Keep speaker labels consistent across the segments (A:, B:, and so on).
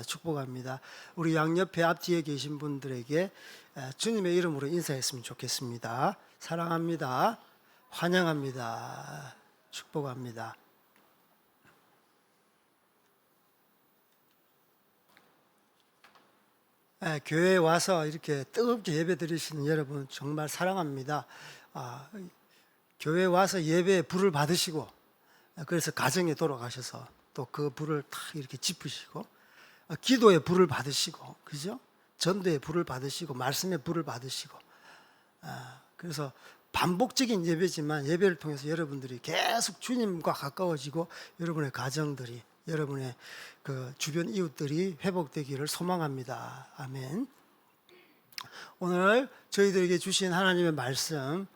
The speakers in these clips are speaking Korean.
A: 축복합니다. 축복합니다. 우리 양옆에 앞뒤에 계신 분들에게 주님의 이름으로 인사했으면 좋겠습니다. 사랑합니다. 환영합니다. 축복합니다. 교회에 와서 이렇게 뜨겁게 예배 드리시는 여러분 정말 사랑합니다. 교회에 와서 예배에 불을 받으시고 그래서 가정에 돌아가셔서 또 그 불을 탁 이렇게 짚으시고 기도에 불을 받으시고 그죠? 전도에 불을 받으시고 말씀에 불을 받으시고 그래서 반복적인 예배지만 예배를 통해서 여러분들이 계속 주님과 가까워지고 여러분의 가정들이 여러분의 그 주변 이웃들이 회복되기를 소망합니다. 아멘. 오늘 저희들에게 주신 하나님의 말씀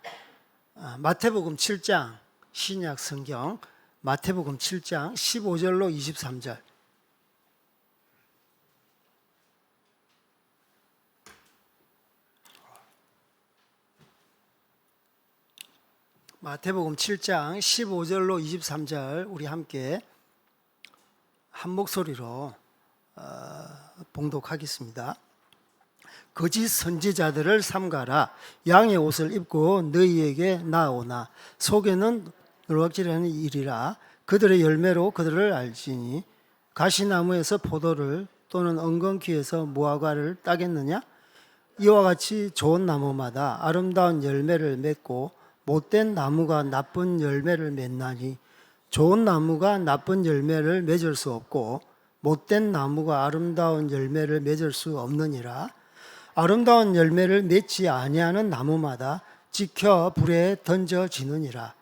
A: 마태복음 7장 신약 성경 마태복음 7장 15절로 23절 마태복음 7장 15절로 23절 우리 함께 한 목소리로 봉독하겠습니다. 거짓 선지자들을 삼가라. 양의 옷을 입고 너희에게 나오나 속에는 노략질하는 일이라. 그들의 열매로 그들을 알지니 가시나무에서 포도를 또는 엉겅퀴에서 무화과를 따겠느냐? 이와 같이 좋은 나무마다 아름다운 열매를 맺고 못된 나무가 나쁜 열매를 맺나니 좋은 나무가 나쁜 열매를 맺을 수 없고 못된 나무가 아름다운 열매를 맺을 수 없느니라. 아름다운 열매를 맺지 아니하는 나무마다 찍혀 불에 던져지느니라.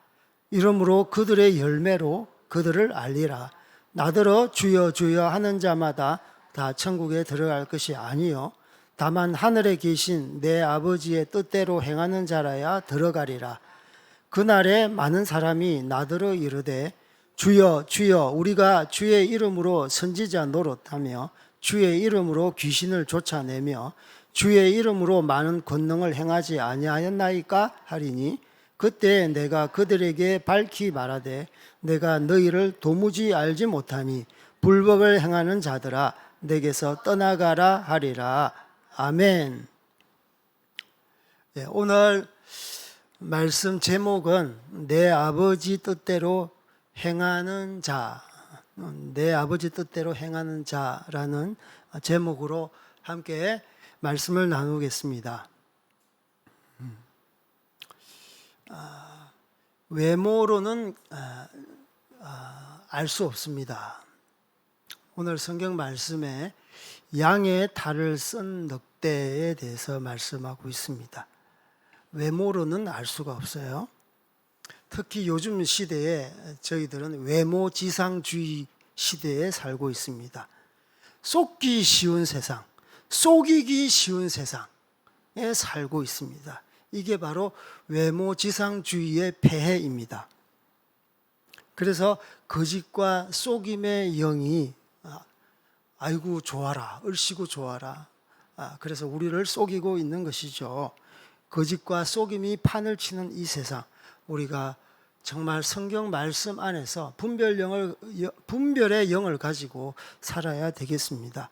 A: 이러므로 그들의 열매로 그들을 알리라. 나더러 주여 주여 하는 자마다 다 천국에 들어갈 것이 아니요 다만 하늘에 계신 내 아버지의 뜻대로 행하는 자라야 들어가리라. 그날에 많은 사람이 나더러 이르되 주여 주여 우리가 주의 이름으로 선지자 노릇하며 주의 이름으로 귀신을 쫓아내며 주의 이름으로 많은 권능을 행하지 아니하였나이까 하리니 그때 내가 그들에게 밝히 말하되 내가 너희를 도무지 알지 못하니 불법을 행하는 자들아 내게서 떠나가라 하리라. 아멘. 오늘 말씀 제목은 내 아버지 뜻대로 행하는 자, 내 아버지 뜻대로 행하는 자라는 제목으로 함께 말씀을 나누겠습니다. 외모로는 알 수 없습니다. 오늘 성경 말씀에 양의 탈을 쓴 늑대에 대해서 말씀하고 있습니다. 외모로는 알 수가 없어요. 특히 요즘 시대에 저희들은 외모지상주의 시대에 살고 있습니다. 속기 쉬운 세상, 속이기 쉬운 세상에 살고 있습니다. 이게 바로 외모지상주의의 폐해입니다. 그래서 거짓과 속임의 영이 아이고 좋아라, 얼씨구 좋아라. 그래서 우리를 속이고 있는 것이죠. 거짓과 속임이 판을 치는 이 세상, 우리가 정말 성경 말씀 안에서 분별의 영을 가지고 살아야 되겠습니다.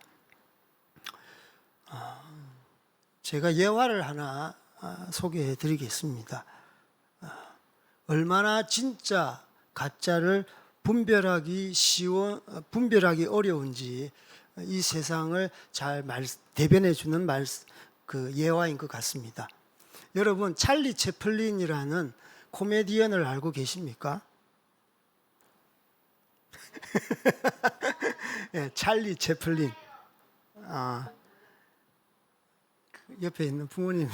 A: 제가 예화를 하나 소개해 드리겠습니다. 얼마나 진짜 가짜를 분별하기 어려운지 이 세상을 잘 대변해 주는 그 예화인 것 같습니다. 여러분 찰리 채플린이라는 코미디언을 알고 계십니까? 네, 찰리 채플린. 옆에 있는 부모님이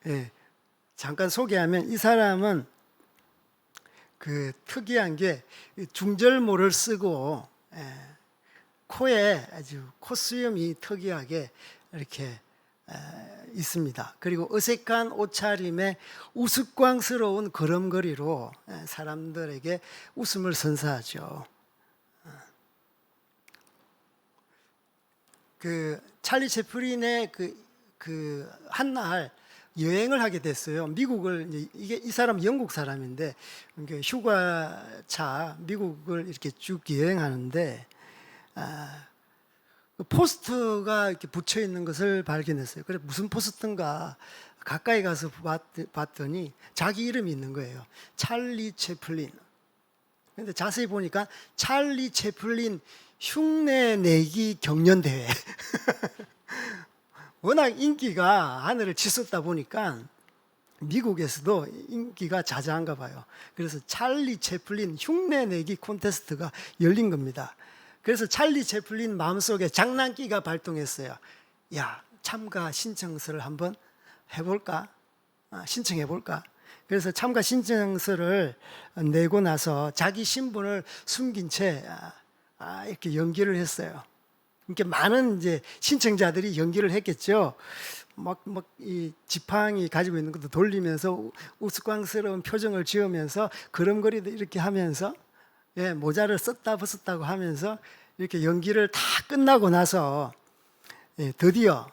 A: 네, 잠깐 소개하면 이 사람은 그 특이한 게 중절모를 쓰고 코에 아주 콧수염이 특이하게 이렇게 있습니다. 그리고 어색한 옷차림에 우스꽝스러운 걸음걸이로 사람들에게 웃음을 선사하죠. 그 찰리 채플린의 그 한날 여행을 하게 됐어요. 미국을 이 사람 영국 사람인데 휴가차 미국을 이렇게 쭉 여행하는데 그 포스터가 이렇게 붙여 있는 것을 발견했어요. 그래 무슨 포스터인가 가까이 가서 봤더니 자기 이름이 있는 거예요. 찰리 채플린. 근데 자세히 보니까 찰리 채플린 흉내 내기 경연 대회. 워낙 인기가 하늘을 치솟다 보니까 미국에서도 인기가 자자한가 봐요. 그래서 찰리 채플린 흉내 내기 콘테스트가 열린 겁니다. 그래서 찰리 채플린 마음속에 장난기가 발동했어요. 야, 참가 신청서를 한번 해볼까? 신청해볼까? 그래서 참가 신청서를 내고 나서 자기 신분을 숨긴 채 이렇게 연기를 했어요. 이렇게 많은 이제 신청자들이 연기를 했겠죠. 이 지팡이 가지고 있는 것도 돌리면서 우스꽝스러운 표정을 지으면서 걸음걸이도 이렇게 하면서 모자를 썼다 벗었다고 하면서 이렇게 연기를 다 끝나고 나서 드디어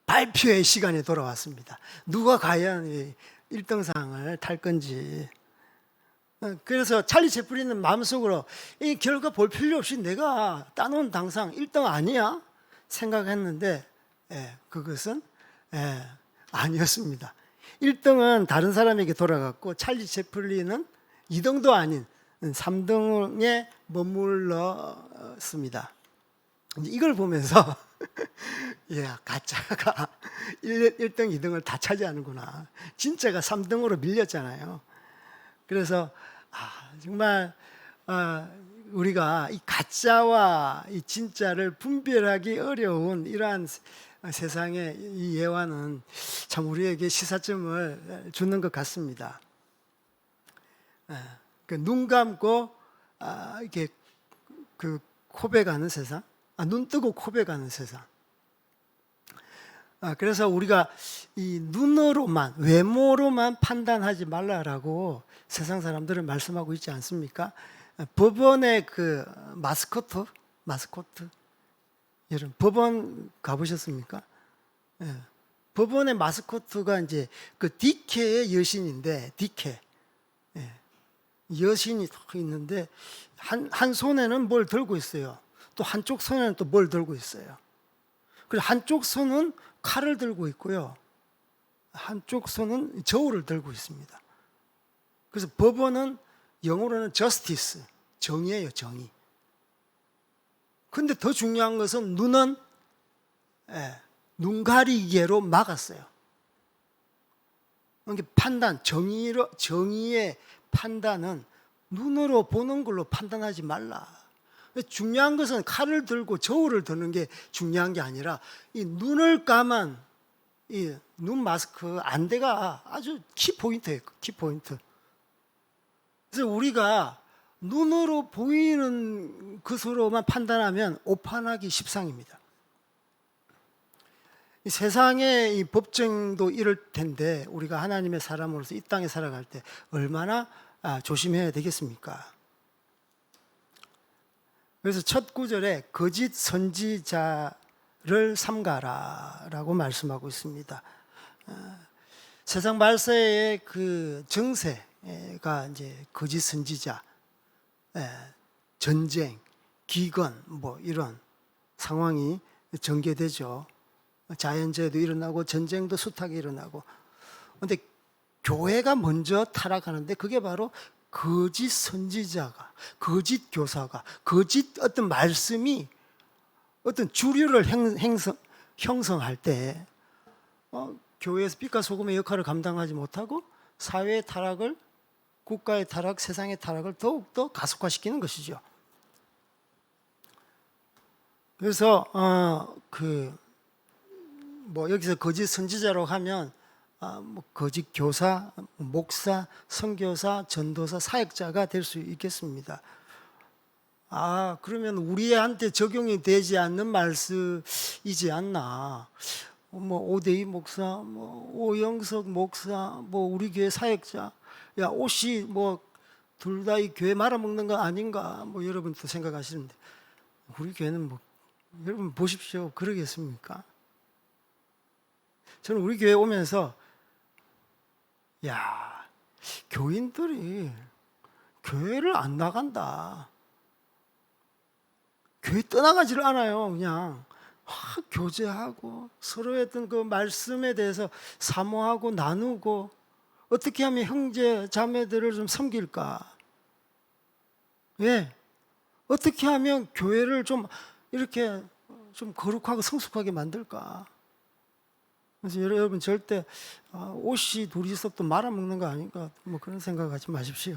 A: 발표의 시간이 돌아왔습니다. 누가 과연 1등상을 탈 건지. 그래서 찰리 채플린은 마음속으로 이 결과 볼 필요 없이 내가 따놓은 당상 1등 아니야? 생각했는데 그것은 아니었습니다. 1등은 다른 사람에게 돌아갔고 찰리 채플린은 2등도 아닌 3등에 머물렀습니다. 이걸 보면서 가짜가 1등, 2등을 다 차지하는구나. 진짜가 3등으로 밀렸잖아요. 그래서 정말 우리가 이 가짜와 이 진짜를 분별하기 어려운 이러한 세상의 이 예화는 참 우리에게 시사점을 주는 것 같습니다. 눈 감고 이렇게 그 코백하는 세상, 눈 뜨고 코백하는 세상. 그래서 우리가 이 눈으로만, 외모로만 판단하지 말라라고 세상 사람들은 말씀하고 있지 않습니까? 법원의 그 마스코트, 여러분 법원 가보셨습니까? 법원의 마스코트가 이제 그 디케의 여신인데, 디케. 여신이 있는데 한 손에는 뭘 들고 있어요. 또 한쪽 손에는 또 뭘 들고 있어요. 그리고 한쪽 손은 칼을 들고 있고요. 한쪽 손은 저울을 들고 있습니다. 그래서 법원은 영어로는 justice, 정의예요, 정의. 근데 더 중요한 것은 눈은 눈 가리개로 막았어요. 그러니까 판단, 정의의 판단은 눈으로 보는 걸로 판단하지 말라. 중요한 것은 칼을 들고 저울을 드는 게 중요한 게 아니라 이 눈을 감은 이 눈 마스크 안대가 아주 키포인트예요. 키포인트. 그래서 우리가 눈으로 보이는 것으로만 판단하면 오판하기 십상입니다. 이 세상의 이 법정도 이럴 텐데 우리가 하나님의 사람으로서 이 땅에 살아갈 때 얼마나 조심해야 되겠습니까? 그래서 첫 구절에 거짓 선지자를 삼가라 라고 말씀하고 있습니다. 세상 말세의 그 정세가 이제 거짓 선지자, 전쟁, 기근 뭐 이런 상황이 전개되죠. 자연재해도 일어나고 전쟁도 숱하게 일어나고. 그런데 교회가 먼저 타락하는데 그게 바로 거짓 선지자가, 거짓 교사가, 거짓 어떤 말씀이 어떤 주류를 형성할 때 교회에서 빛과 소금의 역할을 감당하지 못하고 사회의 타락을, 국가의 타락, 세상의 타락을 더욱더 가속화시키는 것이죠. 그래서 여기서 거짓 선지자로 하면 거짓 교사, 목사, 선교사, 전도사, 사역자가 될 수 있겠습니다. 그러면 우리한테 적용이 되지 않는 말씀이지 않나. 오대희 목사, 오영석 목사, 우리 교회 사역자, 옷이 둘 다 이 교회 말아먹는 거 아닌가, 여러분도 생각하시는데, 우리 교회는 여러분 보십시오. 그러겠습니까? 저는 우리 교회 오면서, 교인들이 교회를 안 나간다. 교회 떠나가지를 않아요. 그냥 교제하고 서로의 어떤 그 말씀에 대해서 사모하고 나누고 어떻게 하면 형제 자매들을 좀 섬길까? 예. 어떻게 하면 교회를 좀 이렇게 좀 거룩하고 성숙하게 만들까? 그래서 여러분 절대 옷이 둘이서 또 말아먹는 거 아닌가? 뭐 그런 생각하지 마십시오.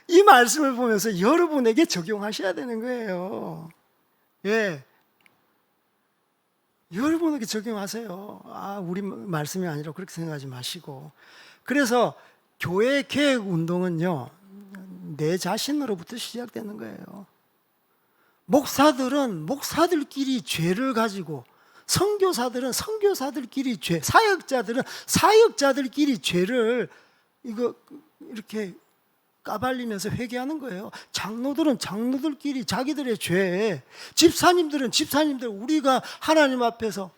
A: 이 말씀을 보면서 여러분에게 적용하셔야 되는 거예요. 예. 여러분에게 적용하세요. 우리 말씀이 아니라 그렇게 생각하지 마시고. 그래서 교회 개혁 운동은요, 내 자신으로부터 시작되는 거예요. 목사들은 목사들끼리 죄를 가지고, 선교사들은 선교사들끼리 죄, 사역자들은 사역자들끼리 죄를 이렇게 까발리면서 회개하는 거예요. 장로들은 장로들끼리 자기들의 죄, 집사님들은 집사님들, 우리가 하나님 앞에서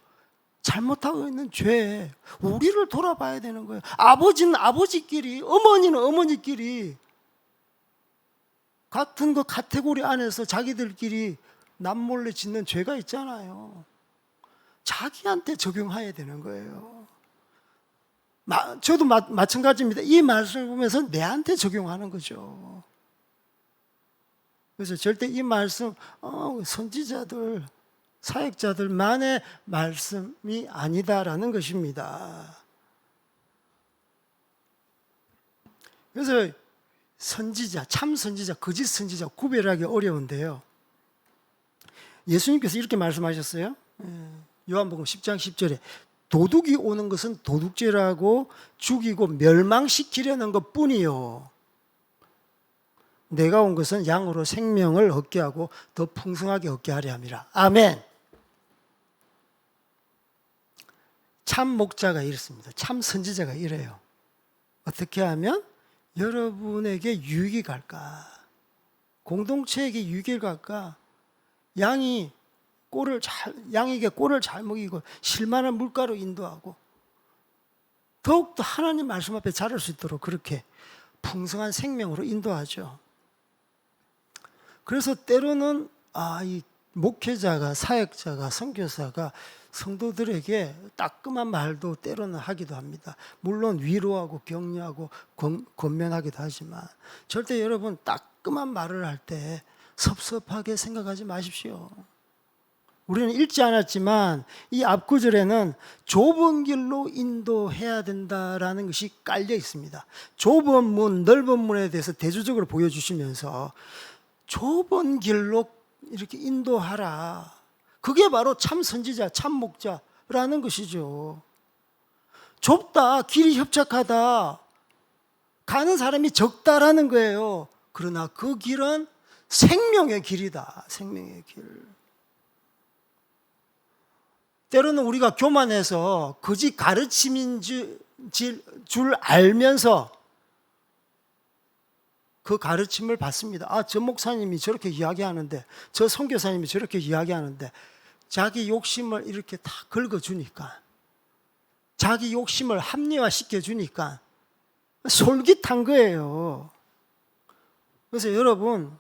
A: 잘못하고 있는 죄, 우리를 돌아봐야 되는 거예요. 아버지는 아버지끼리, 어머니는 어머니끼리 같은 그 카테고리 안에서 자기들끼리 남몰래 짓는 죄가 있잖아요. 자기한테 적용해야 되는 거예요. 저도 마찬가지입니다. 이 말씀을 보면서 내한테 적용하는 거죠. 그래서 절대 이 말씀 선지자들, 사역자들만의 말씀이 아니다라는 것입니다. 그래서 선지자, 참 선지자, 거짓 선지자 구별하기 어려운데요. 예수님께서 이렇게 말씀하셨어요. 요한복음 10장 10절에 도둑이 오는 것은 도둑질하고 죽이고 멸망시키려는 것뿐이요, 내가 온 것은 양으로 생명을 얻게 하고 더 풍성하게 얻게 하려 함이라. 아멘. 참 목자가 이렇습니다. 참 선지자가 이래요. 어떻게 하면 여러분에게 유익이 갈까? 공동체에게 유익이 갈까? 양에게 꼴을 잘 먹이고 실만한 물가로 인도하고 더욱더 하나님 말씀 앞에 자랄 수 있도록 그렇게 풍성한 생명으로 인도하죠. 그래서 때로는 이 목회자가, 사역자가, 선교사가 성도들에게 따끔한 말도 때로는 하기도 합니다. 물론 위로하고 격려하고 권면하기도 하지만 절대 여러분 따끔한 말을 할 때 섭섭하게 생각하지 마십시오. 우리는 읽지 않았지만 이 앞구절에는 좁은 길로 인도해야 된다라는 것이 깔려 있습니다. 좁은 문, 넓은 문에 대해서 대조적으로 보여주시면서 좁은 길로 이렇게 인도하라. 그게 바로 참 선지자, 참 목자라는 것이죠. 좁다, 길이 협착하다, 가는 사람이 적다라는 거예요. 그러나 그 길은 생명의 길이다. 생명의 길. 때로는 우리가 교만해서 거짓 가르침인 줄 알면서 그 가르침을 받습니다. 저 목사님이 저렇게 이야기하는데, 저 선교사님이 저렇게 이야기하는데, 자기 욕심을 이렇게 다 긁어주니까, 자기 욕심을 합리화시켜주니까 솔깃한 거예요. 그래서 여러분,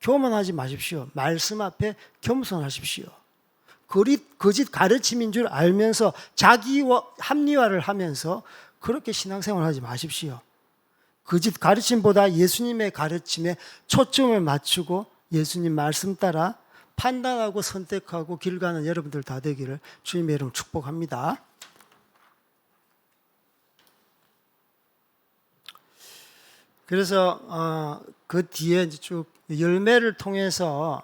A: 교만하지 마십시오. 말씀 앞에 겸손하십시오. 거짓 가르침인 줄 알면서 자기 합리화를 하면서 그렇게 신앙생활 하지 마십시오. 거짓 가르침보다 예수님의 가르침에 초점을 맞추고 예수님 말씀 따라 판단하고 선택하고 길 가는 여러분들 다 되기를 주님의 이름 축복합니다. 그래서 그 뒤에 쭉 열매를 통해서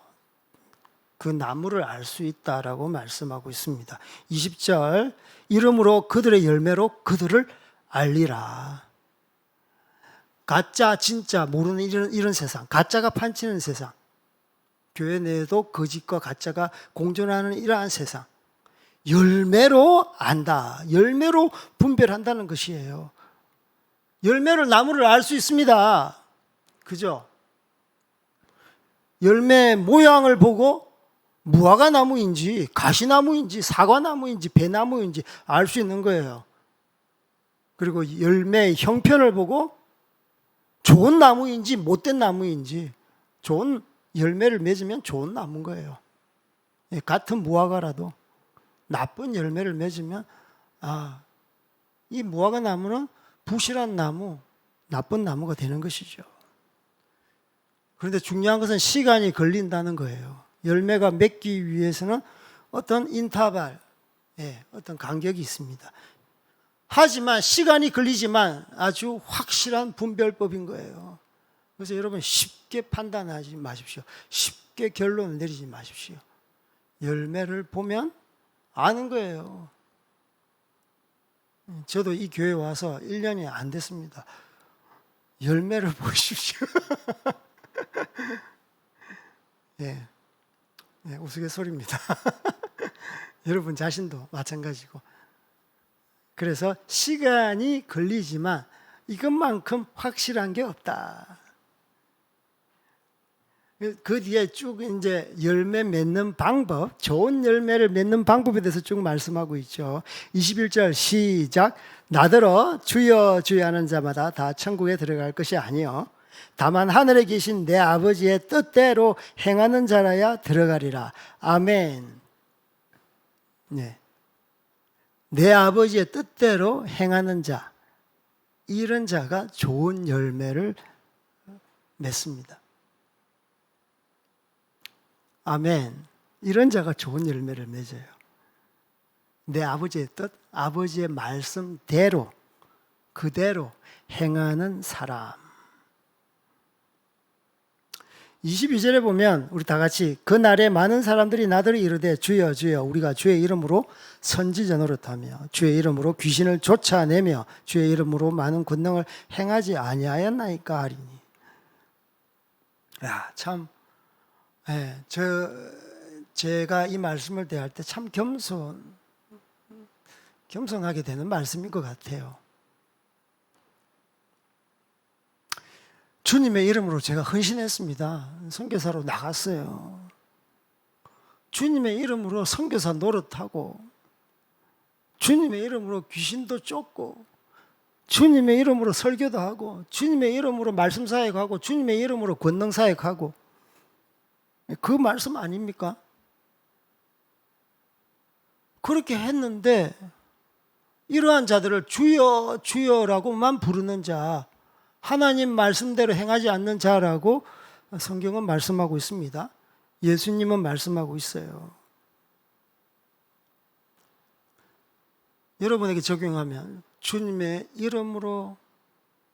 A: 그 나무를 알 수 있다라고 말씀하고 있습니다. 20절, 이러므로 그들의 열매로 그들을 알리라. 가짜 진짜 모르는 이런 세상, 가짜가 판치는 세상, 교회 내에도 거짓과 가짜가 공존하는 이러한 세상, 열매로 안다, 열매로 분별한다는 것이에요. 열매를, 나무를 알 수 있습니다. 그죠? 열매 모양을 보고 무화과나무인지 가시나무인지 사과나무인지 배나무인지 알 수 있는 거예요. 그리고 열매의 형편을 보고 좋은 나무인지 못된 나무인지, 좋은 열매를 맺으면 좋은 나무인 거예요. 같은 무화과라도 나쁜 열매를 맺으면 이 무화과 나무는 부실한 나무, 나쁜 나무가 되는 것이죠. 그런데 중요한 것은 시간이 걸린다는 거예요. 열매가 맺기 위해서는 어떤 인터벌, 어떤 간격이 있습니다. 하지만 시간이 걸리지만 아주 확실한 분별법인 거예요. 그래서 여러분 쉽게 판단하지 마십시오. 쉽게 결론을 내리지 마십시오. 열매를 보면 아는 거예요. 저도 이 교회 와서 1년이 안 됐습니다. 열매를 보십시오. 우스갯소리입니다. 여러분 자신도 마찬가지고. 그래서 시간이 걸리지만 이것만큼 확실한 게 없다. 그 뒤에 쭉 이제 열매 맺는 방법, 좋은 열매를 맺는 방법에 대해서 쭉 말씀하고 있죠. 21절 시작. 나더러 주여 주여 하는 자마다 다 천국에 들어갈 것이 아니요 다만 하늘에 계신 내 아버지의 뜻대로 행하는 자라야 들어가리라. 아멘. 내 아버지의 뜻대로 행하는 자, 이런 자가 좋은 열매를 맺습니다. 아멘. 이런 자가 좋은 열매를 맺어요. 내 아버지의 뜻, 아버지의 말씀대로, 그대로 행하는 사람. 22절에 보면 우리 다 같이 그날에 많은 사람들이 나더러 이르되 주여 주여 우리가 주의 이름으로 선지자 노릇하며 주의 이름으로 귀신을 쫓아내며 주의 이름으로 많은 권능을 행하지 아니하였나이까 하리니. 참 제가 이 말씀을 대할 때 참 겸손하게 되는 말씀인 것 같아요. 주님의 이름으로 제가 헌신했습니다. 선교사로 나갔어요. 주님의 이름으로 선교사 노릇하고, 주님의 이름으로 귀신도 쫓고, 주님의 이름으로 설교도 하고, 주님의 이름으로 말씀 사역하고, 주님의 이름으로 권능 사역하고, 그 말씀 아닙니까? 그렇게 했는데 이러한 자들을 주여 주여라고만 부르는 자, 하나님 말씀대로 행하지 않는 자라고 성경은 말씀하고 있습니다. 예수님은 말씀하고 있어요. 여러분에게 적용하면 주님의 이름으로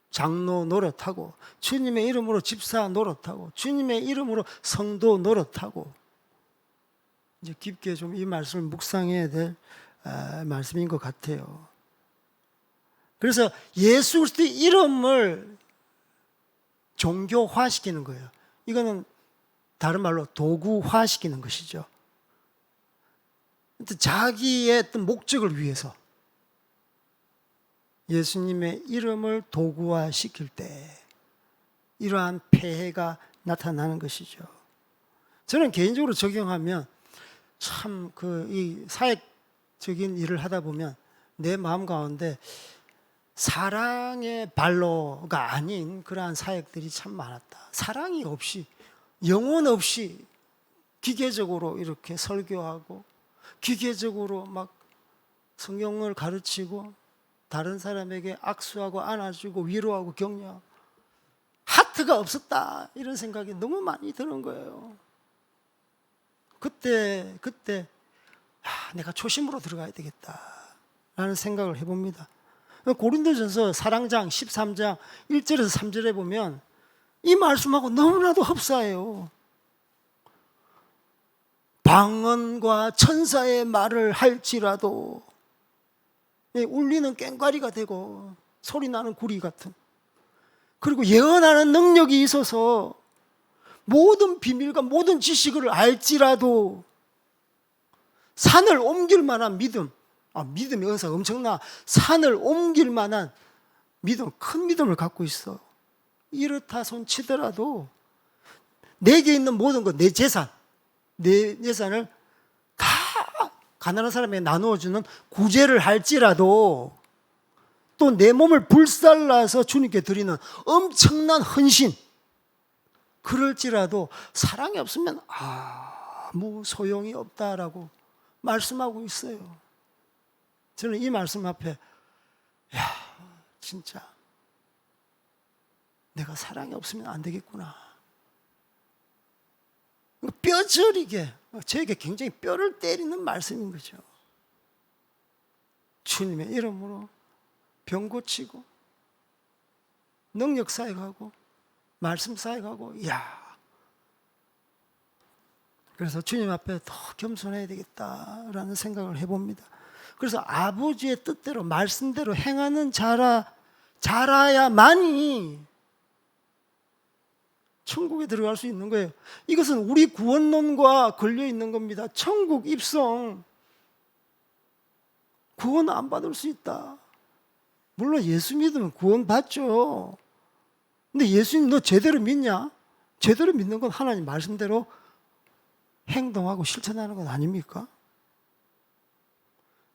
A: 장로 노릇하고, 주님의 이름으로 집사 노릇하고, 주님의 이름으로 성도 노릇하고, 이제 깊게 좀 이 말씀을 묵상해야 될 말씀인 것 같아요. 그래서 예수 그리스도의 이름을 종교화시키는 거예요. 이거는 다른 말로 도구화시키는 것이죠. 자기의 어떤 목적을 위해서 예수님의 이름을 도구화시킬 때 이러한 폐해가 나타나는 것이죠. 저는 개인적으로 적용하면 참 이 사역적인 일을 하다 보면 내 마음 가운데 사랑의 발로가 아닌 그러한 사역들이 참 많았다. 사랑이 없이, 영혼 없이 기계적으로 이렇게 설교하고, 기계적으로 막 성경을 가르치고, 다른 사람에게 악수하고 안아주고 위로하고 격려하고, 하트가 없었다, 이런 생각이 너무 많이 드는 거예요. 그때 내가 초심으로 들어가야 되겠다 라는 생각을 해봅니다. 고린도전서 4장 13장 1절에서 3절에 보면 이 말씀하고 너무나도 흡사해요. 방언과 천사의 말을 할지라도 울리는 꽹과리가 되고 소리나는 구리 같은, 그리고 예언하는 능력이 있어서 모든 비밀과 모든 지식을 알지라도 산을 옮길 만한 믿음, 믿음의 은사가 엄청나. 산을 옮길 만한 믿음, 큰 믿음을 갖고 있어. 이렇다 손치더라도 내게 있는 모든 것, 내 재산을 다 가난한 사람에게 나누어주는 구제를 할지라도, 또 내 몸을 불살라서 주님께 드리는 엄청난 헌신, 그럴지라도 사랑이 없으면 아무 소용이 없다라고 말씀하고 있어요. 저는 이 말씀 앞에 진짜 내가 사랑이 없으면 안 되겠구나. 뼈저리게 저에게 굉장히 뼈를 때리는 말씀인 거죠. 주님의 이름으로 병 고치고 능력 사역하고 말씀 사역하고 그래서 주님 앞에 더 겸손해야 되겠다라는 생각을 해봅니다. 그래서 아버지의 뜻대로 말씀대로 행하는 자라야만이 천국에 들어갈 수 있는 거예요. 이것은 우리 구원론과 걸려 있는 겁니다. 천국 입성, 구원 안 받을 수 있다. 물론 예수 믿으면 구원 받죠. 근데 예수님 너 제대로 믿냐? 제대로 믿는 건 하나님 말씀대로 행동하고 실천하는 건 아닙니까?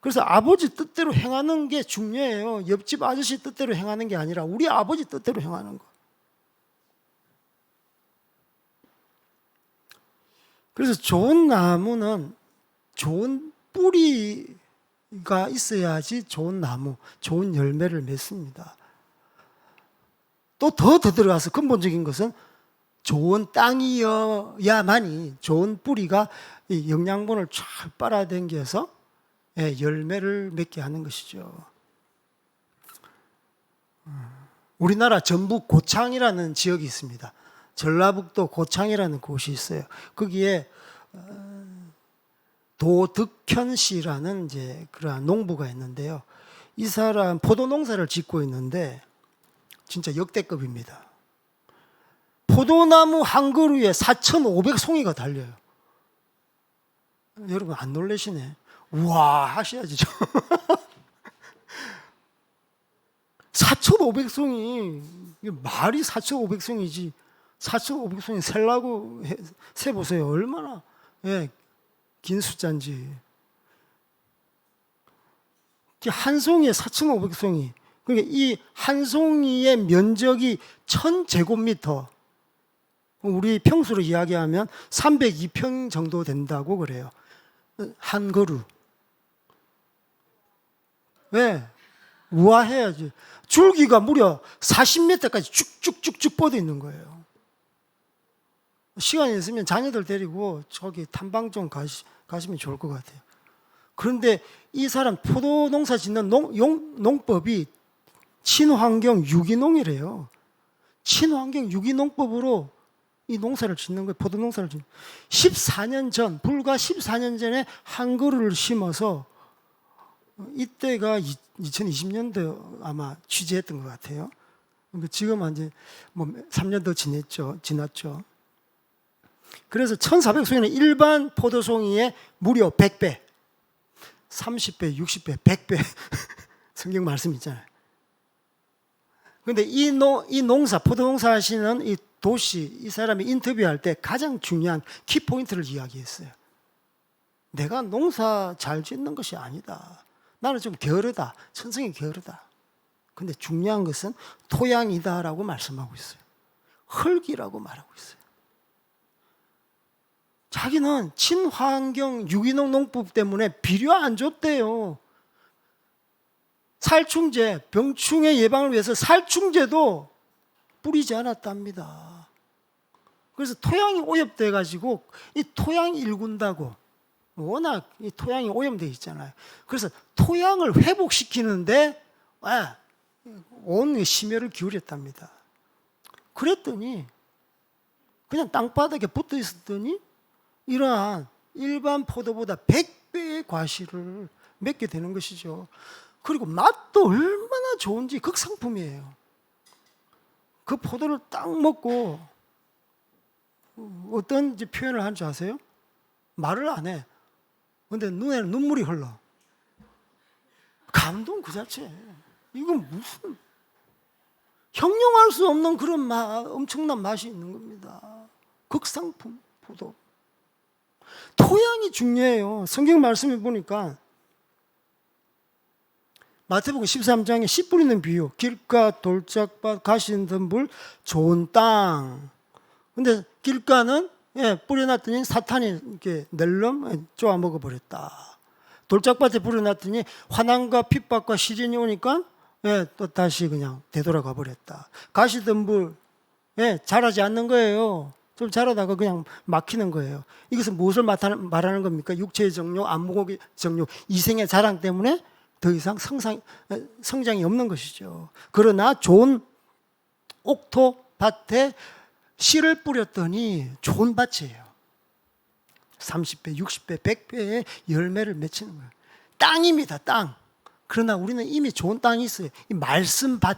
A: 그래서 아버지 뜻대로 행하는 게 중요해요. 옆집 아저씨 뜻대로 행하는 게 아니라 우리 아버지 뜻대로 행하는 거. 그래서 좋은 나무는 좋은 뿌리가 있어야지 좋은 나무, 좋은 열매를 맺습니다. 또 더 들어가서 근본적인 것은 좋은 땅이어야만이 좋은 뿌리가 이 영양분을 쫙 빨아당겨서 열매를 맺게 하는 것이죠. 우리나라 전북 고창이라는 지역이 있습니다. 전라북도 고창이라는 곳이 있어요. 거기에 도덕현 씨라는 이제 그러한 농부가 있는데요. 이 사람 포도 농사를 짓고 있는데 진짜 역대급입니다. 포도나무 한 그루에 4,500송이가 달려요. 여러분 안 놀라시네. 우와 하셔야지. 4,500송이 말이 4,500송이지. 4,500송이 세려고 세보세요. 얼마나 긴 숫자인지. 한 송이에 4,500송이. 그러니까 이 한 송이의 면적이 1,000제곱미터. 우리 평수로 이야기하면 302평 정도 된다고 그래요. 한 그루. 왜? 우아해야지. 줄기가 무려 40m까지 쭉쭉쭉쭉 뻗어 있는 거예요. 시간이 있으면 자녀들 데리고 저기 탐방 좀 가시면 좋을 것 같아요. 그런데 이 사람 포도 농사 짓는 농법이 친환경 유기농이래요. 친환경 유기농법으로 이 농사를 짓는 거예요. 포도 농사를 짓는. 14년 전, 불과 14년 전에 한 그루를 심어서 이때가 2020년도 아마 취재했던 것 같아요. 지금은 이제 뭐 3년 더 지났죠. 그래서 1,400송이는 일반 포도송이의 무려 100배, 30배, 60배, 100배 성경 말씀 있잖아요. 그런데 이 농사, 포도 농사 하시는 이 도시, 이 사람이 인터뷰할 때 가장 중요한 키포인트를 이야기했어요. 내가 농사 잘 짓는 것이 아니다. 나는 좀 게으르다. 천성이 게으르다. 근데 중요한 것은 토양이다라고 말씀하고 있어요. 흙이라고 말하고 있어요. 자기는 친환경 유기농 농법 때문에 비료 안 줬대요. 살충제, 병충해 예방을 위해서 살충제도 뿌리지 않았답니다. 그래서 토양이 오염돼 가지고 이 토양이 일군다고 워낙 이 토양이 오염돼 있잖아요. 그래서 토양을 회복시키는데 온 심혈을 기울였답니다. 그랬더니 그냥 땅바닥에 붙어 있었더니 이러한 일반 포도보다 100배의 과실을 맺게 되는 것이죠. 그리고 맛도 얼마나 좋은지 극상품이에요. 그 포도를 딱 먹고 어떤 표현을 하는지 아세요? 말을 안 해. 근데 눈에는 눈물이 흘러. 감동 그 자체. 이건 무슨 형용할 수 없는 그런 엄청난 맛이 있는 겁니다. 극상품 포도. 토양이 중요해요. 성경 말씀을 보니까 마태복음 13장에 씨 뿌리는 비유, 길가, 돌짝밭, 가시덤불, 좋은 땅. 근데 길가는 뿌려놨더니 사탄이 이렇게 낼름 쪼아 먹어버렸다. 돌짝밭에 뿌려놨더니 화난과 핍박과 시련이 오니까 또 다시 그냥 되돌아가 버렸다. 가시덤불 자라지 않는 거예요. 좀 자라다가 그냥 막히는 거예요. 이것은 무엇을 말하는 겁니까? 육체의 정욕, 안목의 정욕, 이생의 자랑 때문에 더 이상 성장이 없는 것이죠. 그러나 좋은 옥토 밭에 씨를 뿌렸더니 좋은 밭이에요. 30배, 60배, 100배의 열매를 맺히는 거예요. 땅입니다, 땅. 그러나 우리는 이미 좋은 땅이 있어요. 이 말씀 밭.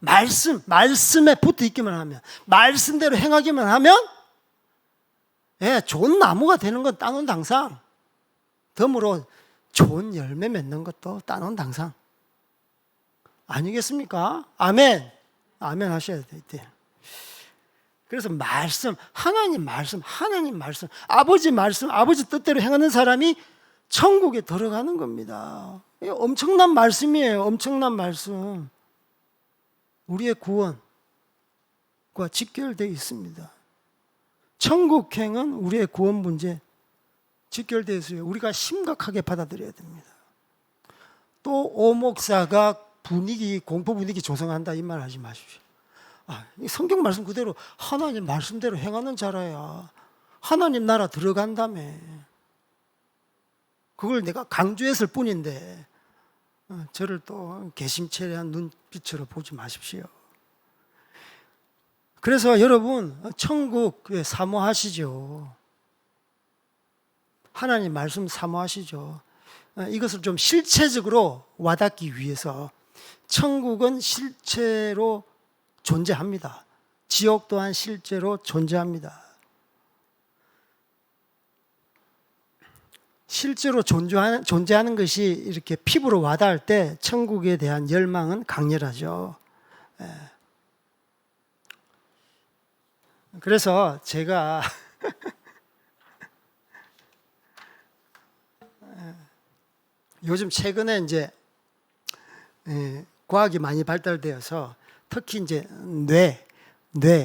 A: 말씀에 붙어 있기만 하면, 말씀대로 행하기만 하면, 좋은 나무가 되는 건 따놓은 당상. 덤으로 좋은 열매 맺는 것도 따놓은 당상. 아니겠습니까? 아멘. 아멘 하셔야 돼. 그래서 말씀, 하나님 말씀, 아버지 말씀, 아버지 뜻대로 행하는 사람이 천국에 들어가는 겁니다. 엄청난 말씀이에요. 엄청난 말씀. 우리의 구원과 직결되어 있습니다. 천국행은 우리의 구원 문제 직결되어 있어요. 우리가 심각하게 받아들여야 됩니다. 또 오목사가 공포 분위기 조성한다 이 말 하지 마십시오. 이 성경 말씀 그대로 하나님 말씀대로 행하는 자라야 하나님 나라 들어간다며. 그걸 내가 강조했을 뿐인데 저를 또 개심체레한 눈빛으로 보지 마십시오. 그래서 여러분 천국 사모하시죠. 하나님 말씀 사모하시죠. 이것을 좀 실체적으로 와닿기 위해서 천국은 실체로 존재합니다. 지옥 또한 실제로 존재합니다. 실제로 존재하는 것이 이렇게 피부로 와닿을 때 천국에 대한 열망은 강렬하죠. 그래서 제가 요즘 최근에 이제 과학이 많이 발달되어서 특히 이제 뇌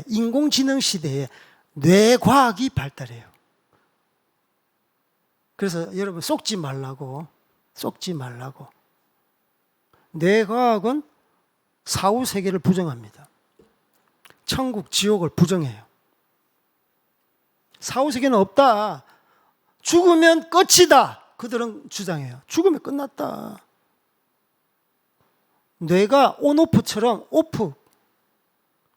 A: 인공지능 시대에 뇌과학이 발달해요. 그래서 여러분 속지 말라고. 뇌과학은 사후 세계를 부정합니다. 천국, 지옥을 부정해요. 사후 세계는 없다. 죽으면 끝이다. 그들은 주장해요. 죽으면 끝났다. 뇌가 온오프처럼 오프.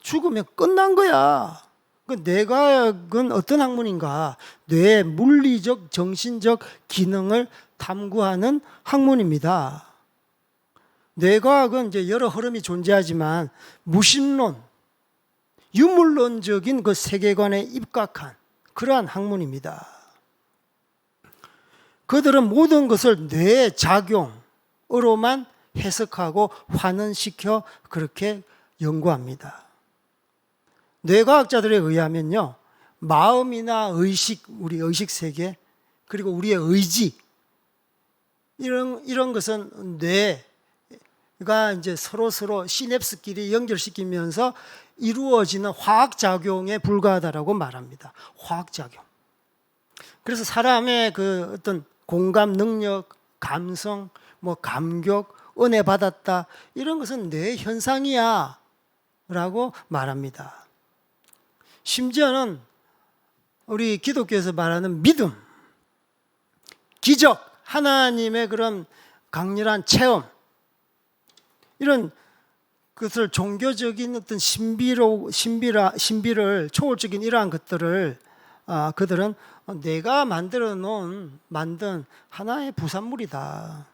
A: 죽으면 끝난 거야. 그 뇌과학은 어떤 학문인가? 뇌의 물리적, 정신적 기능을 탐구하는 학문입니다. 뇌과학은 이제 여러 흐름이 존재하지만 무신론, 유물론적인 그 세계관에 입각한 그러한 학문입니다. 그들은 모든 것을 뇌의 작용으로만 해석하고 환원시켜 그렇게 연구합니다. 뇌과학자들에 의하면요, 마음이나 의식, 우리 의식 세계, 그리고 우리의 의지, 이런 것은 뇌가 이제 서로 시냅스끼리 연결시키면서 이루어지는 화학작용에 불과하다라고 말합니다. 화학작용. 그래서 사람의 그 어떤 공감 능력, 감성, 감격, 은혜 받았다, 이런 것은 뇌 현상이야 라고 말합니다. 심지어는 우리 기독교에서 말하는 믿음, 기적, 하나님의 그런 강렬한 체험, 이런 것을 종교적인 어떤 신비를 초월적인 이러한 것들을 그들은 내가 만든 하나의 부산물이다.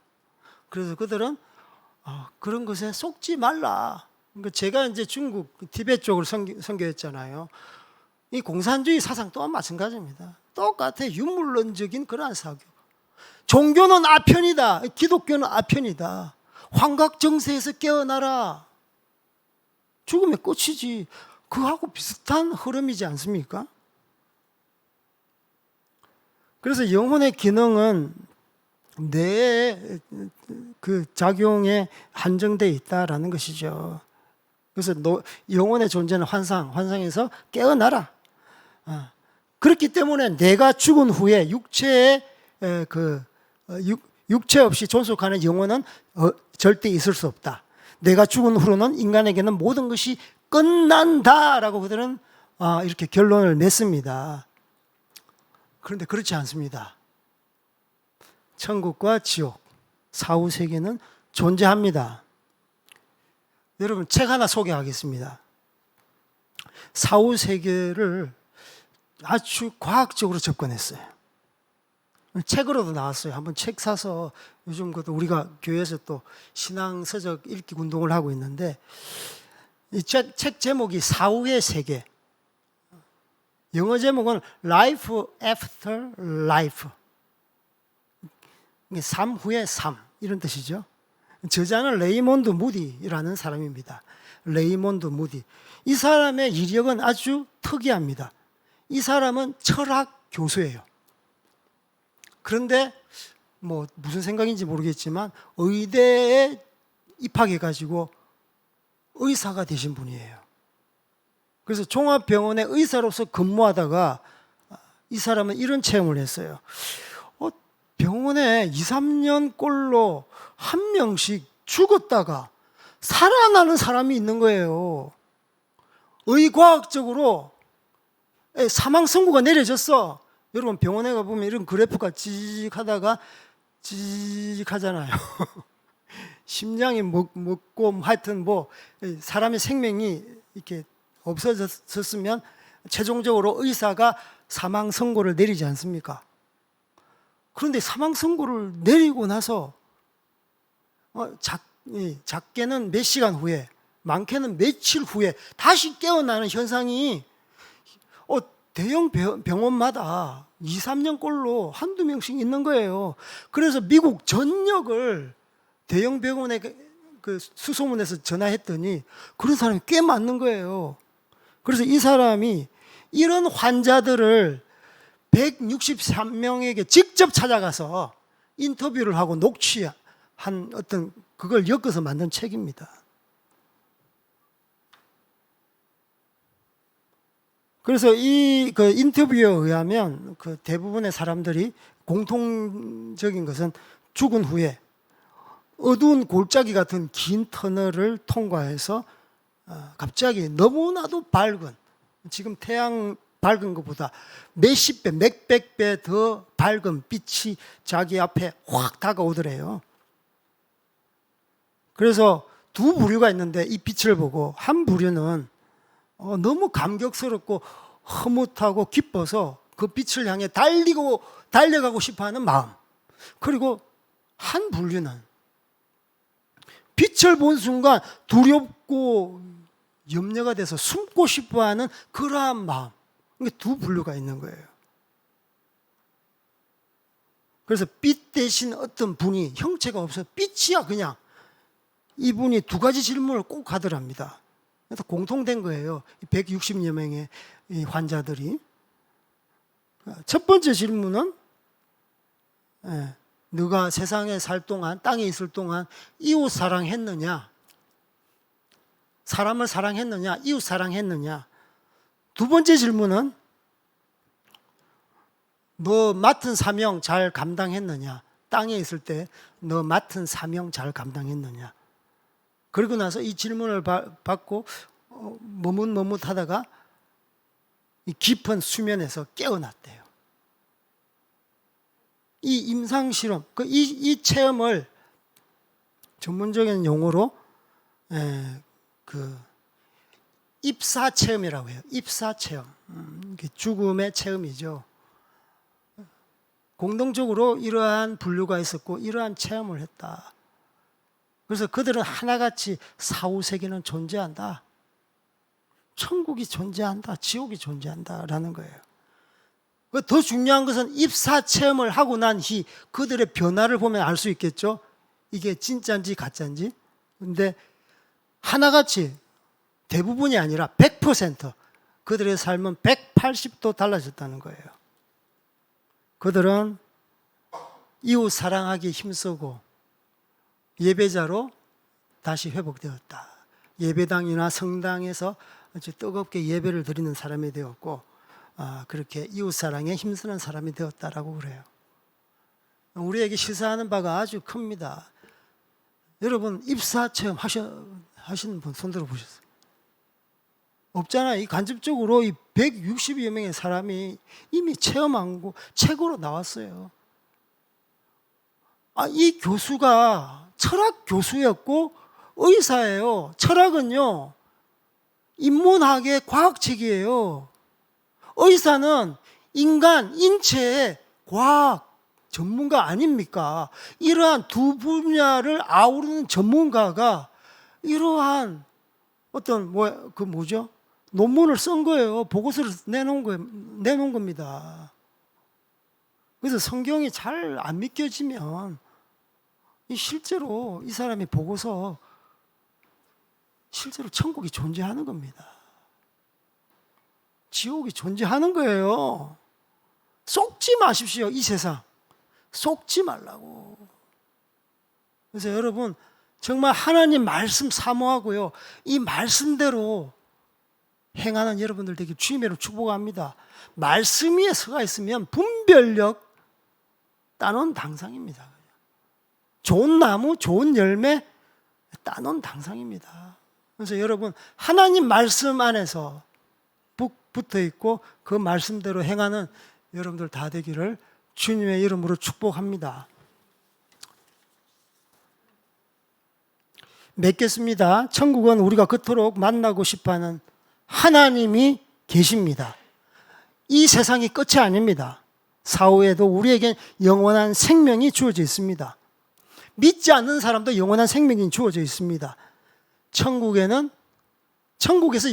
A: 그래서 그들은 그런 것에 속지 말라. 그러니까 제가 이제 중국 티베트 쪽을 선교했잖아요. 이 공산주의 사상 또한 마찬가지입니다. 똑같아. 유물론적인 그러한 사교. 종교는 아편이다. 기독교는 아편이다. 환각정세에서 깨어나라. 죽으면 끝이지. 그하고 비슷한 흐름이지 않습니까? 그래서 영혼의 기능은 뇌의 그 작용에 한정되어 있다라는 것이죠. 그래서 영혼의 존재는 환상에서 깨어나라. 그렇기 때문에 내가 죽은 후에 육체 없이 존속하는 영혼은 절대 있을 수 없다. 내가 죽은 후로는 인간에게는 모든 것이 끝난다라고 그들은 이렇게 결론을 냈습니다. 그런데 그렇지 않습니다. 천국과 지옥, 사후 세계는 존재합니다. 여러분, 책 하나 소개하겠습니다. 사후 세계를 아주 과학적으로 접근했어요. 책으로도 나왔어요. 한번 책 사서 요즘 것도 우리가 교회에서 또 신앙 서적 읽기 운동을 하고 있는데 이 책 제목이 사후의 세계. 영어 제목은 Life After Life. 삶 후의 삶 이런 뜻이죠. 저자는 레이몬드 무디라는 사람입니다. 레이몬드 무디. 이 사람의 이력은 아주 특이합니다. 이 사람은 철학 교수예요. 그런데 뭐 무슨 생각인지 모르겠지만 의대에 입학해가지고 의사가 되신 분이에요. 그래서 종합병원의 의사로서 근무하다가 이 사람은 이런 체험을 했어요. 병원에 2, 3년 꼴로 한 명씩 죽었다가 살아나는 사람이 있는 거예요. 의과학적으로 사망 선고가 내려졌어. 여러분 병원에 가보면 이런 그래프가 찌직하다가 찌직하잖아요. 심장이 먹고 하여튼 뭐 사람의 생명이 이렇게 없어졌으면 최종적으로 의사가 사망 선고를 내리지 않습니까? 그런데 사망 선고를 내리고 나서 작게는 몇 시간 후에, 많게는 며칠 후에 다시 깨어나는 현상이 대형 병원마다 2, 3년 꼴로 한두 명씩 있는 거예요. 그래서 미국 전역을 대형 병원에 그 수소문해서 전화했더니 그런 사람이 꽤 많은 거예요. 그래서 이 사람이 이런 환자들을 163명에게 직접 찾아가서 인터뷰를 하고 녹취한 어떤 그걸 엮어서 만든 책입니다. 그래서 이 그 인터뷰에 의하면 그 대부분의 사람들이 공통적인 것은 죽은 후에 어두운 골짜기 같은 긴 터널을 통과해서 갑자기 너무나도 밝은, 지금 태양 밝은 것보다 몇십 배, 몇백 배 더 밝은 빛이 자기 앞에 확 다가오더래요. 그래서 두 부류가 있는데 이 빛을 보고 한 부류는 너무 감격스럽고 흐뭇하고 기뻐서 그 빛을 향해 달려가고 싶어하는 마음. 그리고 한 부류는 빛을 본 순간 두렵고 염려가 돼서 숨고 싶어하는 그러한 마음. 이게 두 부류가 있는 거예요. 그래서 빛 대신 어떤 분이 형체가 없어 빛이야 그냥. 이분이 두 가지 질문을 꼭 하더랍니다. 그래서 공통된 거예요. 160여 명의 이 환자들이. 첫 번째 질문은 너가 세상에 살 동안, 땅에 있을 동안 이웃 사랑했느냐? 사람을 사랑했느냐? 이웃 사랑했느냐? 두 번째 질문은 너 맡은 사명 잘 감당했느냐? 땅에 있을 때 너 맡은 사명 잘 감당했느냐? 그러고 나서 이 질문을 받고 머뭇머뭇하다가 이 깊은 수면에서 깨어났대요. 이 임상실험, 이 체험을 전문적인 용어로 입사체험이라고 해요. 입사체험. 죽음의 체험이죠. 공동적으로 이러한 분류가 있었고 이러한 체험을 했다. 그래서 그들은 하나같이 사후세계는 존재한다. 천국이 존재한다. 지옥이 존재한다라는 거예요. 더 중요한 것은 입사체험을 하고 난 뒤 그들의 변화를 보면 알 수 있겠죠. 이게 진짜인지 가짜인지. 근데 하나같이 대부분이 아니라 100% 그들의 삶은 180도 달라졌다는 거예요. 그들은 이웃 사랑하기 힘쓰고 예배자로 다시 회복되었다. 예배당이나 성당에서 아주 뜨겁게 예배를 드리는 사람이 되었고 그렇게 이웃사랑에 힘쓰는 사람이 되었다라고 그래요. 우리에게 시사하는 바가 아주 큽니다. 여러분 입사 체험 하시는 분 손들어 보셨어요? 없잖아요. 이 간접적으로 이 160여 명의 사람이 이미 체험한 거 책으로 나왔어요. 이 교수가 철학 교수였고 의사예요. 철학은요, 인문학의 과학책이에요. 의사는 인간, 인체의 과학 전문가 아닙니까? 이러한 두 분야를 아우르는 전문가가 이러한 어떤 논문을 쓴 거예요. 보고서를 내놓은 겁니다. 그래서 성경이 잘 안 믿겨지면 실제로 이 사람이 보고서 실제로 천국이 존재하는 겁니다. 지옥이 존재하는 거예요. 속지 마십시오. 이 세상 속지 말라고. 그래서 여러분 정말 하나님 말씀 사모하고요, 이 말씀대로 행하는 여러분들 되게 주님으로 축복합니다. 말씀 위에 서가 있으면 분별력 따놓은 당상입니다. 좋은 나무, 좋은 열매 따놓은 당상입니다. 그래서 여러분 하나님 말씀 안에서 붙어 있고 그 말씀대로 행하는 여러분들 다 되기를 주님의 이름으로 축복합니다. 맺겠습니다. 천국은 우리가 그토록 만나고 싶어하는 하나님이 계십니다. 이 세상이 끝이 아닙니다. 사후에도 우리에게 영원한 생명이 주어져 있습니다. 믿지 않는 사람도 영원한 생명이 주어져 있습니다. 천국에서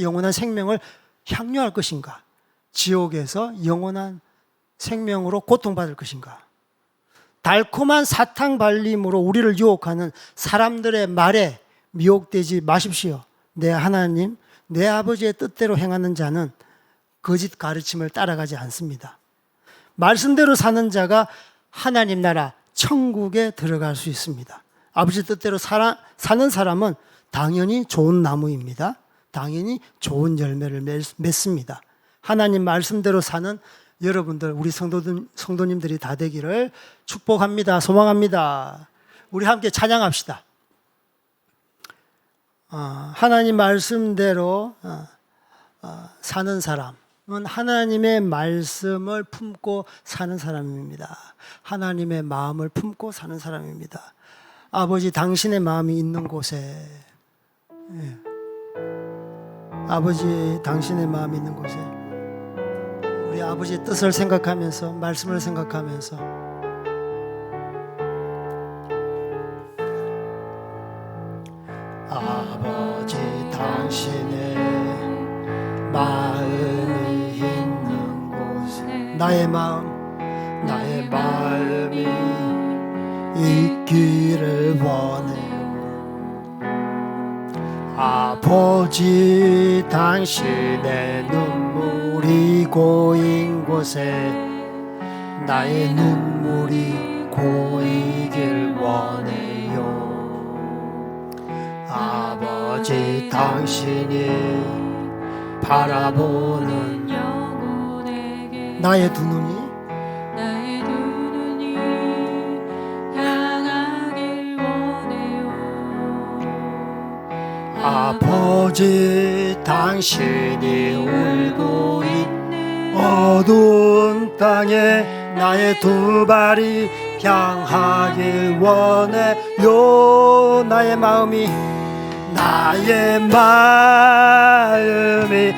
A: 영원한 생명을 향유할 것인가? 지옥에서 영원한 생명으로 고통받을 것인가? 달콤한 사탕 발림으로 우리를 유혹하는 사람들의 말에 미혹되지 마십시오. 내 하나님, 내 아버지의 뜻대로 행하는 자는 거짓 가르침을 따라가지 않습니다. 말씀대로 사는 자가 하나님 나라 천국에 들어갈 수 있습니다. 아버지 뜻대로 사는 사람은 당연히 좋은 나무입니다. 당연히 좋은 열매를 맺습니다. 하나님 말씀대로 사는 여러분들, 우리 성도님들이 다 되기를 축복합니다. 소망합니다. 우리 함께 찬양합시다. 하나님 말씀대로 사는 사람은 하나님의 말씀을 품고 사는 사람입니다. 하나님의 마음을 품고 사는 사람입니다. 아버지, 당신의 마음이 있는 곳에, 아버지, 당신의 마음이 있는 곳에 우리 아버지의 뜻을 생각하면서, 말씀을 생각하면서 아버지, 당신의 마음이 있는 곳에 나의 마음이 있기를 원해요. 아버지, 당신의 눈물이 고인 곳에 나의 눈물이 고이길 원해요. 아버지, 당신이 바라보는 나의 두 눈이 향하길 원해요. 아버지, 당신이 울고 있는 어두운 땅에 나의 두 발이 향하길 원해요. 나의 마음이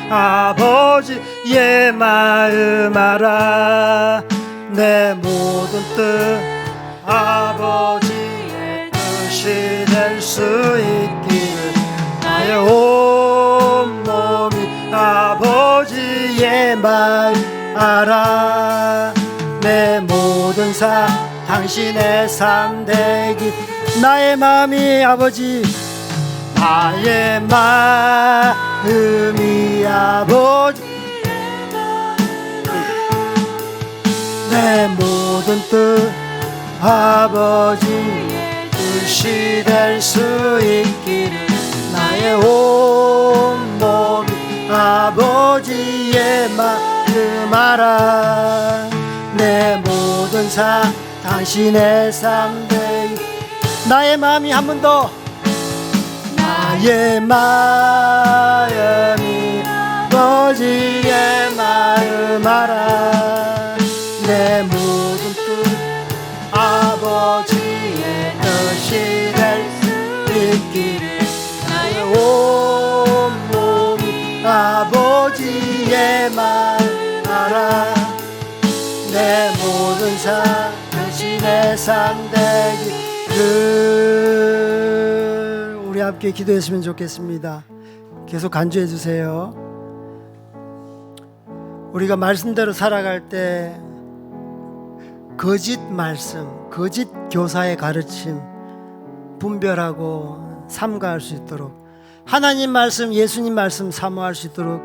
A: 아버지의 마음 알아. 내 모든 뜻 아버지의 뜻이 될 수 있기를 나의 온 몸이 아버지의 마음 알아. 내 모든 삶 당신의 삶 되기. 나의 마음이 아버지, 나의 마음이 아버지, 내 모든 뜻 아버지의 뜻이 될 수 있기를 나의 온 몸이 아버지의 마음 말씀하라. 내 모든 삶 당신의 삶 되기. 나의 마음이 한 번 더. 나의 마음이 아버지의 마음 알아. 내 모든 뜻 아버지의 뜻이 될 수 있기를. 나의 온몸 아버지의 마음 알아. 내 모든 삶 당신의 삶 되기를. 우리 함께 기도했으면 좋겠습니다. 계속 간주해 주세요. 우리가 말씀대로 살아갈 때 거짓 말씀, 거짓 교사의 가르침 분별하고 삼가할 수 있도록, 하나님 말씀, 예수님 말씀 사모할 수 있도록.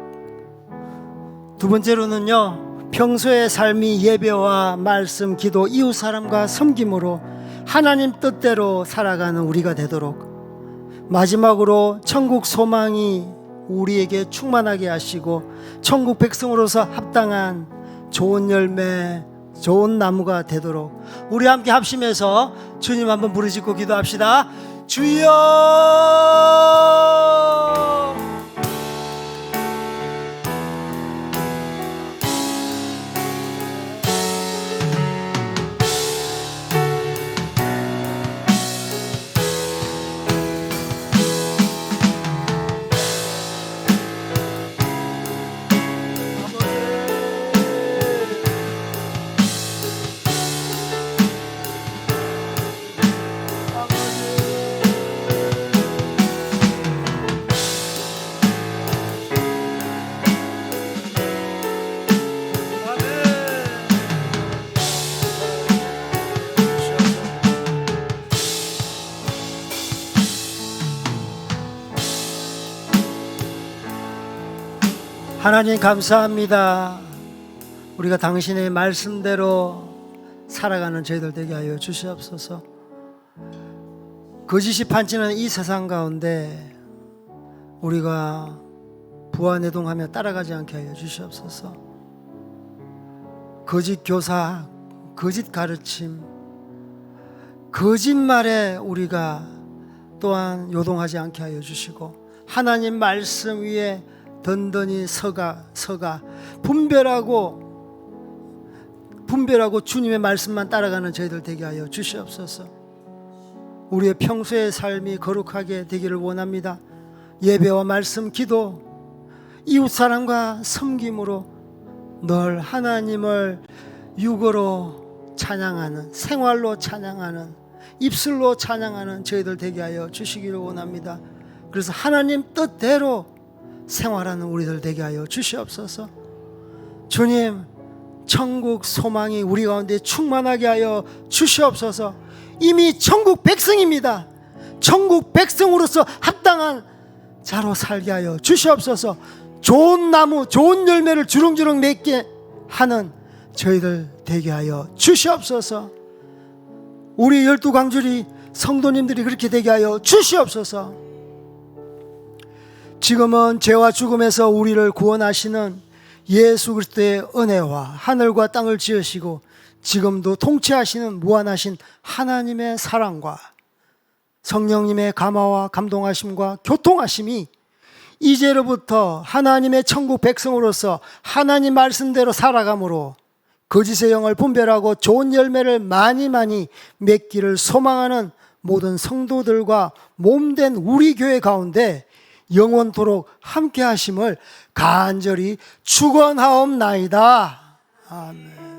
A: 두 번째로는요, 평소의 삶이 예배와 말씀, 기도, 이웃 사람과 섬김으로 하나님 뜻대로 살아가는 우리가 되도록. 마지막으로 천국 소망이 우리에게 충만하게 하시고 천국 백성으로서 합당한 좋은 열매, 좋은 나무가 되도록 우리 함께 합심해서 주님 한번 부르짖고 기도합시다. 주여. 하나님 감사합니다. 우리가 당신의 말씀대로 살아가는 저희들 되게 하여 주시옵소서. 거짓이 판치는 이 세상 가운데 우리가 부안해동하며 따라가지 않게 하여 주시옵소서. 거짓 교사, 거짓 가르침, 거짓말에 우리가 또한 요동하지 않게 하여 주시고, 하나님 말씀 위에 든든히 서가 분별하고 주님의 말씀만 따라가는 저희들 되게 하여 주시옵소서. 우리의 평소의 삶이 거룩하게 되기를 원합니다. 예배와 말씀, 기도, 이웃사람과 섬김으로 늘 하나님을 육어로 찬양하는, 생활로 찬양하는, 입술로 찬양하는 저희들 되게 하여 주시기를 원합니다. 그래서 하나님 뜻대로 생활하는 우리들 되게 하여 주시옵소서. 주님, 천국 소망이 우리 가운데 충만하게 하여 주시옵소서. 이미 천국 백성입니다. 천국 백성으로서 합당한 자로 살게 하여 주시옵소서. 좋은 나무, 좋은 열매를 주렁주렁 맺게 하는 저희들 되게 하여 주시옵소서. 우리 12광주리 성도님들이 그렇게 되게 하여 주시옵소서. 지금은 죄와 죽음에서 우리를 구원하시는 예수 그리스도의 은혜와 하늘과 땅을 지으시고 지금도 통치하시는 무한하신 하나님의 사랑과 성령님의 감화와 감동하심과 교통하심이 이제로부터 하나님의 천국 백성으로서 하나님 말씀대로 살아감으로 거짓의 영을 분별하고 좋은 열매를 많이 맺기를 소망하는 모든 성도들과 몸된 우리 교회 가운데 영원토록 함께 하심을 간절히 축원하옵나이다. 아멘.